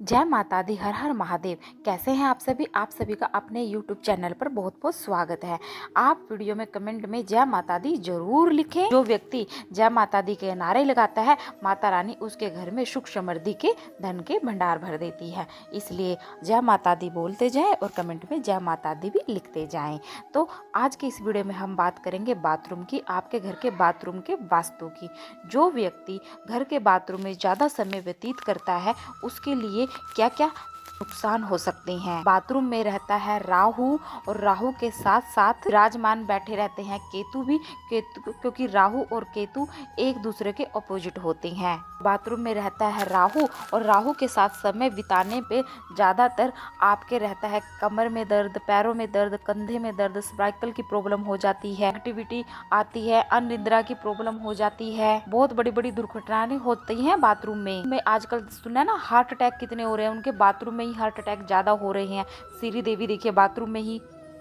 जय माता दी, हर हर महादेव। कैसे हैं आप सभी? आप सभी का अपने YouTube चैनल पर बहुत बहुत स्वागत है। आप वीडियो में कमेंट में जय माता दी जरूर लिखें। जो व्यक्ति जय माता दी के नारे लगाता है, माता रानी उसके घर में सुख समृद्धि के धन के भंडार भर देती है। इसलिए जय माता दी बोलते जाएं और कमेंट में जय माता दी भी लिखते जाएं। तो आज की इस वीडियो में हम बात करेंगे बाथरूम की, आपके घर के बाथरूम के वास्तु की। जो व्यक्ति घर के बाथरूम में ज़्यादा समय व्यतीत करता है, उसके लिए क्या क्या नुकसान हो सकते हैं। बाथरूम में रहता है राहु, और राहु के साथ साथ विराजमान बैठे रहते हैं केतु भी। केतु, क्योंकि राहु और केतु एक दूसरे के अपोजिट होते हैं। बाथरूम में रहता है राहु, और राहु के साथ समय बिताने पे ज़्यादातर आपके रहता है कमर में दर्द, पैरों में दर्द, कंधे में दर्द, सर्वाइकल की प्रॉब्लम हो जाती है, एक्टिविटी आती है, अनिद्रा की प्रॉब्लम हो जाती है। बहुत बड़ी बड़ी दुर्घटनाएं होती हैं बाथरूम में। आजकल सुना है ना, हार्ट अटैक कितने हो रहे हैं, उनके बाथरूम में ही हार्ट अटैक ज्यादा हो रहे हैं। श्री देवी देखिए बाथरूम में ही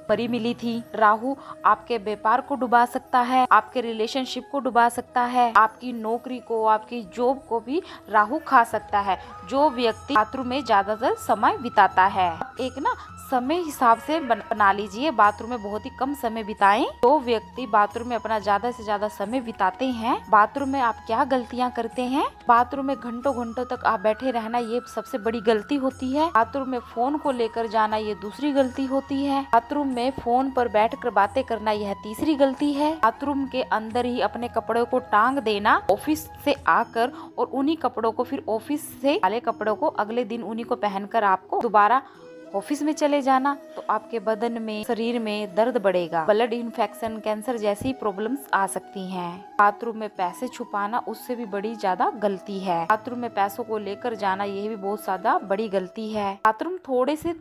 परी मिली थी। राहु आपके व्यापार को डुबा सकता है, आपके रिलेशनशिप को डुबा सकता है, आपकी नौकरी को, आपकी जॉब को भी राहु खा सकता है। जो व्यक्ति बाथरूम में ज्यादातर समय बिताता है, एक ना समय हिसाब से बना लीजिए, बाथरूम में बहुत ही कम समय बिताएं। जो व्यक्ति बाथरूम में अपना ज्यादा से ज्यादा समय बिताते हैं, बाथरूम में आप क्या गलतियां करते हैं? बाथरूम में घंटों घंटों तक आप बैठे रहना, ये सबसे बड़ी गलती होती है। बाथरूम में फोन को लेकर जाना, ये दूसरी गलती होती है। बाथरूम में फोन पर बैठकर बातें करना, यह तीसरी गलती है। बाथरूम के अंदर ही अपने कपड़ों को टांग देना ऑफिस से आकर, और उन्हीं कपड़ों को फिर ऑफिस से वाले कपड़ों को अगले दिन उन्हीं को पहनकर आपको दोबारा ऑफिस में चले जाना, तो आपके बदन में, शरीर में दर्द बढ़ेगा, ब्लड इन्फेक्शन, कैंसर जैसी प्रॉब्लम्स आ सकती हैं। बाथरूम में पैसे छुपाना, उससे भी बड़ी ज्यादा गलती है। बाथरूम में पैसों को लेकर जाना, यह भी बहुत ज्यादा बड़ी गलती है। बाथरूम थोड़े से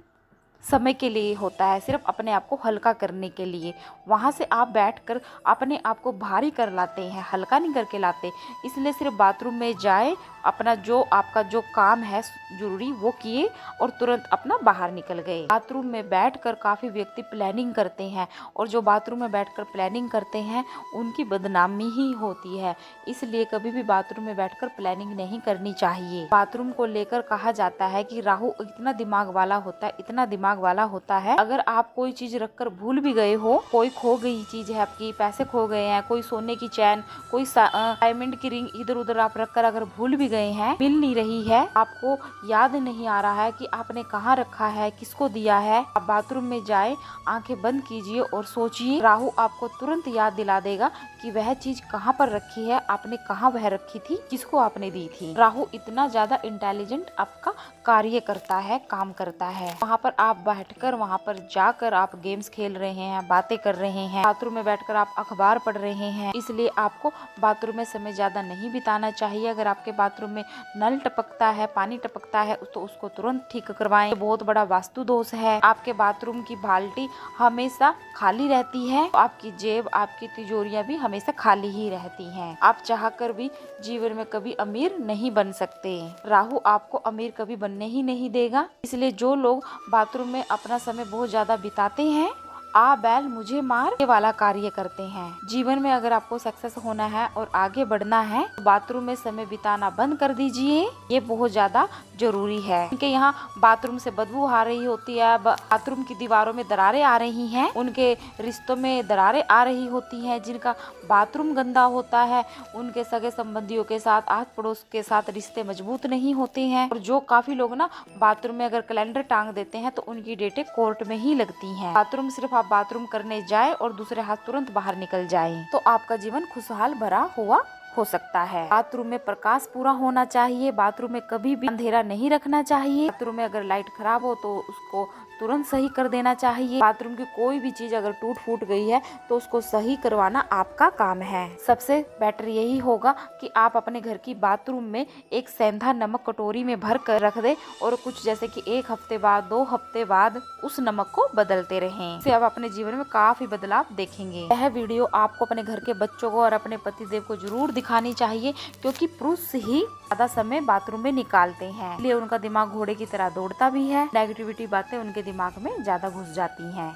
समय के लिए होता है, सिर्फ अपने आप को हल्का करने के लिए। वहाँ से आप बैठकर अपने आप को भारी कर लाते हैं, हल्का नहीं करके लाते। इसलिए सिर्फ बाथरूम में जाए, अपना जो आपका जो काम है जरूरी वो किए और तुरंत अपना बाहर निकल गए। बाथरूम में बैठकर काफ़ी व्यक्ति प्लानिंग करते हैं, और जो बाथरूम में बैठकर प्लानिंग करते हैं उनकी बदनामी ही होती है। इसलिए कभी भी बाथरूम में बैठकर प्लानिंग नहीं करनी चाहिए। बाथरूम को लेकर कहा जाता है कि राहु इतना दिमाग वाला होता है, इतना दिमाग वाला होता है। अगर आप कोई चीज रखकर भूल भी गए हो, कोई खो गई चीज है आपकी, पैसे खो गए हैं, कोई सोने की चैन, कोई डायमंड की रिंग इधर उधर आप रखकर अगर भूल भी गए हैं, मिल नहीं रही है, आपको याद नहीं आ रहा है कि आपने कहाँ रखा है, किसको दिया है, आप बाथरूम में जाए, आंखें बंद कीजिए और सोचिए। राहु आपको तुरंत याद दिला देगा कि वह चीज कहाँ पर रखी है, आपने कहाँ वह रखी थी, किसको आपने दी थी। राहु इतना ज्यादा इंटेलिजेंट आपका कार्य करता है, काम करता है। वहाँ पर आप बैठकर, वहाँ पर जाकर आप गेम्स खेल रहे हैं, बातें कर रहे हैं, बाथरूम में बैठकर आप अखबार पढ़ रहे हैं। इसलिए आपको बाथरूम में समय ज्यादा नहीं बिताना चाहिए। अगर आपके बाथरूम में नल टपकता है, पानी टपकता है, तो उसको तुरंत ठीक करवाएं। ये बहुत बड़ा वास्तु दोष है। आपके बाथरूम की बाल्टी हमेशा खाली रहती है, आपकी जेब, आपकी तिजोरियां भी हमेशा खाली ही रहती हैं। आप चाहकर भी जीवन में कभी अमीर नहीं बन सकते। राहु आपको अमीर कभी बनने ही नहीं देगा। इसलिए जो लोग बाथरूम में अपना समय बहुत ज्यादा बिताते हैं, आ बैल मुझे मार ये वाला कार्य करते हैं। जीवन में अगर आपको सक्सेस होना है और आगे बढ़ना है, तो बाथरूम में समय बिताना बंद कर दीजिए। ये बहुत ज्यादा जरूरी है। उनके यहाँ बाथरूम से बदबू आ रही होती है, बाथरूम की दीवारों में दरारें आ रही हैं, उनके रिश्तों में दरारें आ रही होती हैं। जिनका बाथरूम गंदा होता है, उनके सगे संबंधियों के साथ, आस पड़ोस के साथ रिश्ते मजबूत नहीं होते हैं। और जो काफी लोग ना बाथरूम में अगर कैलेंडर टांग देते हैं, तो उनकी डेटें कोर्ट में ही लगती हैं। बाथरूम सिर्फ बाथरूम करने जाए और दूसरे हाथ तुरंत बाहर निकल जाए, तो आपका जीवन खुशहाल भरा हुआ हो सकता है। बाथरूम में प्रकाश पूरा होना चाहिए। बाथरूम में कभी भी अंधेरा नहीं रखना चाहिए। बाथरूम में अगर लाइट खराब हो तो उसको तुरंत सही कर देना चाहिए। बाथरूम की कोई भी चीज अगर टूट फूट गई है, तो उसको सही करवाना आपका काम है। सबसे बेटर यही होगा कि आप अपने घर की बाथरूम में एक सेंधा नमक कटोरी में भर कर रख दे, और कुछ जैसे कि 1 हफ्ते बाद, 2 हफ्ते बाद उस नमक को बदलते रहें। इससे आप अपने जीवन में काफी बदलाव देखेंगे। यह वीडियो आपको अपने घर के बच्चों को और अपने पतिदेव को जरूर दिखानी चाहिए, क्योंकि पुरुष ही ज्यादा समय बाथरूम में निकालते हैं। इसलिए उनका दिमाग घोड़े की तरह दौड़ता भी है। नेगेटिविटी बातें उनके दिमाग में ज्यादा घुस जाती हैं।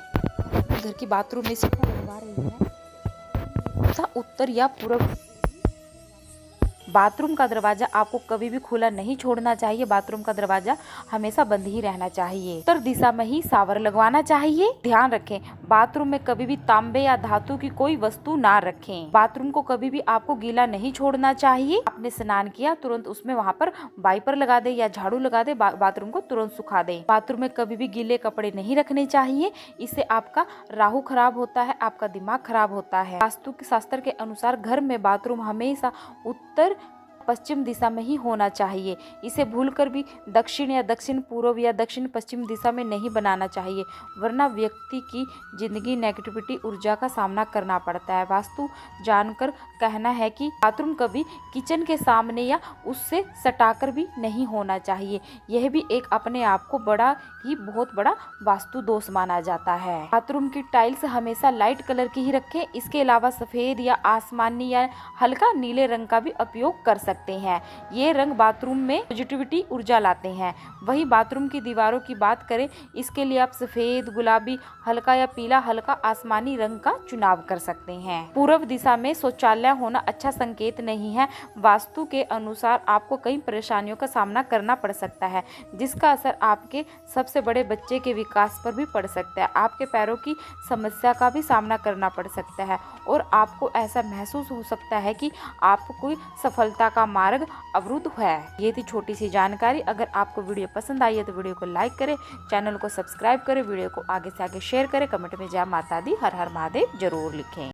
घर की बाथरूम में सीधा लगवा रही है, उत्तर या पूर्व बाथरूम का दरवाजा आपको कभी भी खुला नहीं छोड़ना चाहिए, बाथरूम का दरवाजा हमेशा बंद ही रहना चाहिए। उत्तर दिशा में ही शावर लगवाना चाहिए। ध्यान रखें, बाथरूम में कभी भी तांबे या धातु की कोई वस्तु ना रखें। बाथरूम को कभी भी आपको गीला नहीं छोड़ना चाहिए। आपने स्नान किया तुरंत उसमें वहाँ पर वाइपर लगा दे या झाड़ू लगा दे, बाथरूम को तुरंत सुखा दे। बाथरूम में कभी भी गीले कपड़े नहीं रखने चाहिए, इससे आपका राहु खराब होता है, आपका दिमाग खराब होता है। वास्तु शास्त्र के अनुसार घर में बाथरूम हमेशा उत्तर पश्चिम दिशा में ही होना चाहिए। इसे भूलकर भी दक्षिण या दक्षिण पूर्व या दक्षिण पश्चिम दिशा में नहीं बनाना चाहिए, वरना व्यक्ति की जिंदगी नेगेटिविटी ऊर्जा का सामना करना पड़ता है। वास्तु जानकर कहना है कि बाथरूम कभी किचन के सामने या उससे सटाकर भी नहीं होना चाहिए। यह भी एक अपने आप को बहुत बड़ा वास्तु दोष माना जाता है। बाथरूम की टाइल्स हमेशा लाइट कलर की ही रखें। इसके अलावा सफेद या आसमानी या हल्का नीले रंग का भी उपयोग कर सकते हैं। ये रंग बाथरूम में पॉजिटिविटी ऊर्जा लाते हैं। वही बाथरूम की दीवारों की बात करें, इसके लिए आप सफेद, गुलाबी, हल्का या पीला, हल्का आसमानी रंग का चुनाव कर सकते हैं। पूर्व दिशा में शौचालय होना अच्छा संकेत नहीं है। वास्तु के अनुसार आपको कई परेशानियों का सामना करना पड़ सकता है, जिसका असर आपके सबसे बड़े बच्चे के विकास पर भी पड़ सकता है। आपके पैरों की समस्या का भी सामना करना पड़ सकता है और आपको ऐसा महसूस हो सकता है कि आपको कोई सफलता का मार्ग अवरुद्ध है। ये थी छोटी सी जानकारी। अगर आपको वीडियो पसंद आई है तो वीडियो को लाइक करें, चैनल को सब्सक्राइब करें, वीडियो को आगे से आगे शेयर करें, कमेंट में जय माता दी, हर हर महादेव जरूर लिखें।